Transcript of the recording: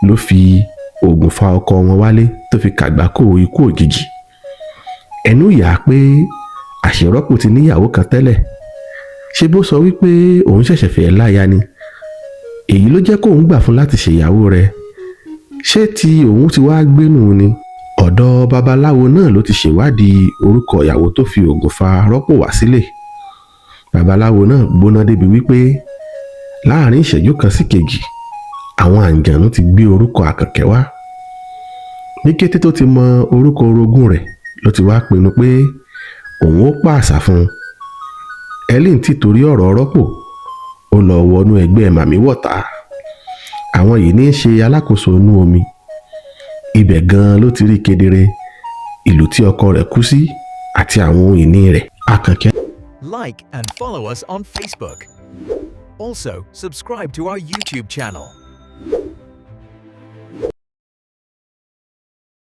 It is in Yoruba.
ló fi oògùn fa ọkọ wọn wálé tó fi kàgbákò ikú òjijì. ẹnu yà á pé àṣerọ́pò ti níyàwó kan tẹ́lẹ̀, ṣé bó sọ wípé òun ṣẹ̀ṣẹ̀ fẹ́ láya ni, èyí ló jẹ́ kóun gbà fún láti ṣèyàwó rẹ̀. ṣé tí òun ti wá gbénú ni? ọ̀dọ̀ babaláwo náà ló ti ṣèwádìí orúkọ ìyàwó tó fi oògùn fa rọ́pò wá sílé. babaláwo náà gbóná débi wípé láàrin ìṣẹ́jú kan sí kejì àwọn àǹjànú ti gbé orúkọ Àkànkẹ́ wá. ní kété tó ti mọ orúkọ orogún rẹ̀ ló ti wá pinnu pé òun ó pàṣà fún un. Helen ti torí ọ̀rọ̀ rọ́pò ó lọ wọnú ẹgbẹ́ màmí wọ̀tá. àwọn yìí ní í ṣe alákòóso inú omi. ibẹ̀ gan-an ló ti rí kedere ìlú tí ọkọ rẹ̀ kú sí àti àwọn ohun ìní rẹ̀. Àkànkẹ́. Like and follow us on Facebook. Also, subscribe to our YouTube channel.